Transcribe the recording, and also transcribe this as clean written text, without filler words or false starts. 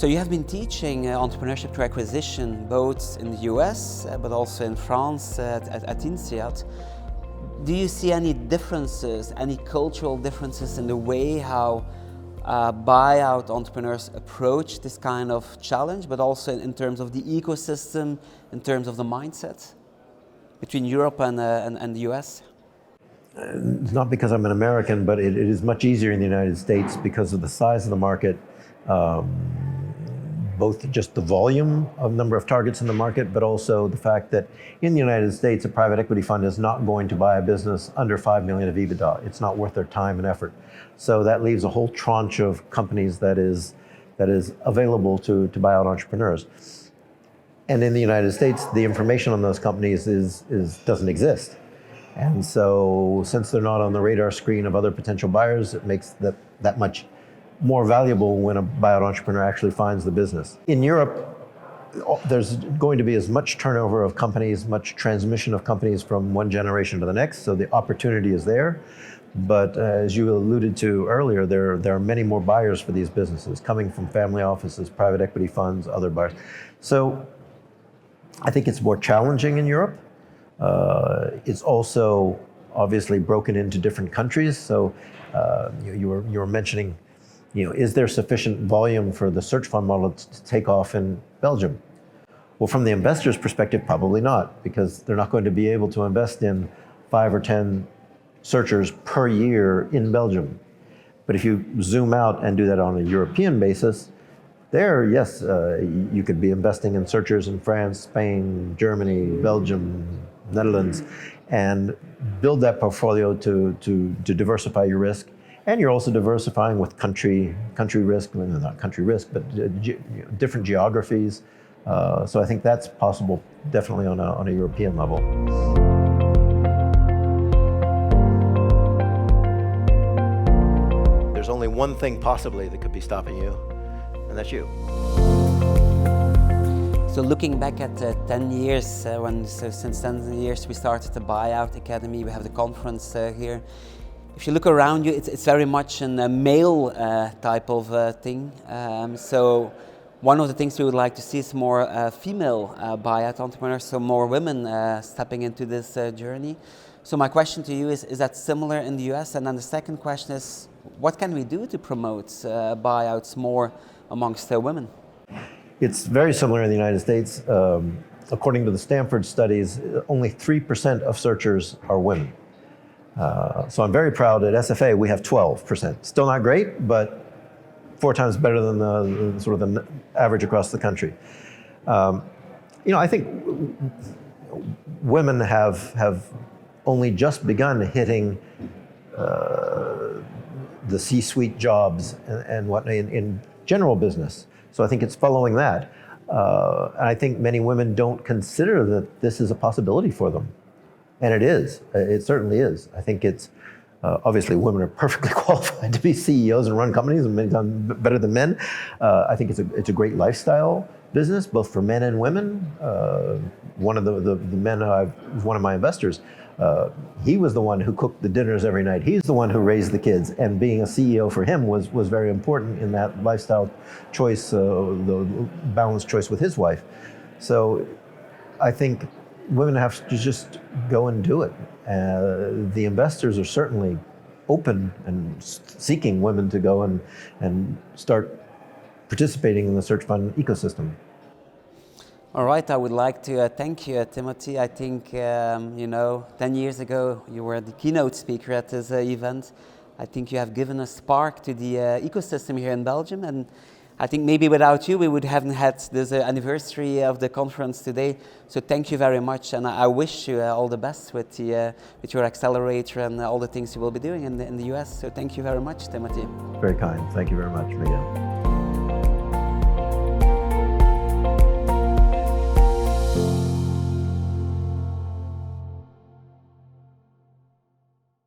So you have been teaching entrepreneurship through acquisition both in the US but also in France at INSEAD. Do you see any differences, any cultural differences in the way how buyout entrepreneurs approach this kind of challenge, but also in terms of the ecosystem, in terms of the mindset between Europe and the US? It's not because I'm an American, but it is much easier in the United States because of the size of the market, both just the volume of number of targets in the market, but also the fact that in the United States, a private equity fund is not going to buy a business under 5 million of EBITDA. It's not worth their time and effort. So that leaves a whole tranche of companies that is available to buy out entrepreneurs. And in the United States, the information on those companies doesn't exist. And so since they're not on the radar screen of other potential buyers, it makes that much more valuable when a buyout entrepreneur actually finds the business. In Europe, there's going to be as much turnover of companies, much transmission of companies from one generation to the next, so the opportunity is there. But as you alluded to earlier, there are many more buyers for these businesses coming from family offices, private equity funds, other buyers. So I think it's more challenging in Europe. It's also obviously broken into different countries. So you were mentioning, is there sufficient volume for the search fund model to take off in Belgium? Well, from the investor's perspective, probably not, because they're not going to be able to invest in 5 or 10 searchers per year in Belgium. But if you zoom out and do that on a European basis, there, yes, you could be investing in searchers in France, Spain, Germany, Belgium, Netherlands, and build that portfolio to diversify your risk. And you're also diversifying with country risk, well, not country risk, but different geographies. So I think that's possible, definitely on a European level. There's only one thing possibly that could be stopping you, and that's you. So looking back at 10 years, since 10 years we started the Buyout Academy, we have the conference here. If you look around you, it's very much a male type of thing. So one of the things we would like to see is more female buyout entrepreneurs, so more women stepping into this journey. So my question to you is that similar in the US? And then the second question is, what can we do to promote buyouts more amongst women? It's very similar in the United States. According to the Stanford studies, only 3% of searchers are women. So I'm very proud at SFA we have 12%. Still not great, but 4 times better than the average across the country. I think women have only just begun hitting the C-suite jobs and whatnot in general business. So I think it's following that. And I think many women don't consider that this is a possibility for them. And it is. It certainly is. I think it's obviously women are perfectly qualified to be CEOs and run companies, and many times better than men. I think it's a great lifestyle business, both for men and women. One of the men who's one of my investors. He was the one who cooked the dinners every night. He's the one who raised the kids, and being a CEO for him was very important in that lifestyle choice, the balanced choice with his wife. So I think women have to just go and do it. The investors are certainly open and seeking women to go and start participating in the search fund ecosystem. All right, I would like to thank you, Timothy. I think, 10 years ago, you were the keynote speaker at this event. I think you have given a spark to the ecosystem here in Belgium. And I think maybe without you, we would haven't had this anniversary of the conference today. So thank you very much. And I wish you all the best with your accelerator and all the things you will be doing in the US. So thank you very much, Timothy. Very kind. Thank you very much, Miguel.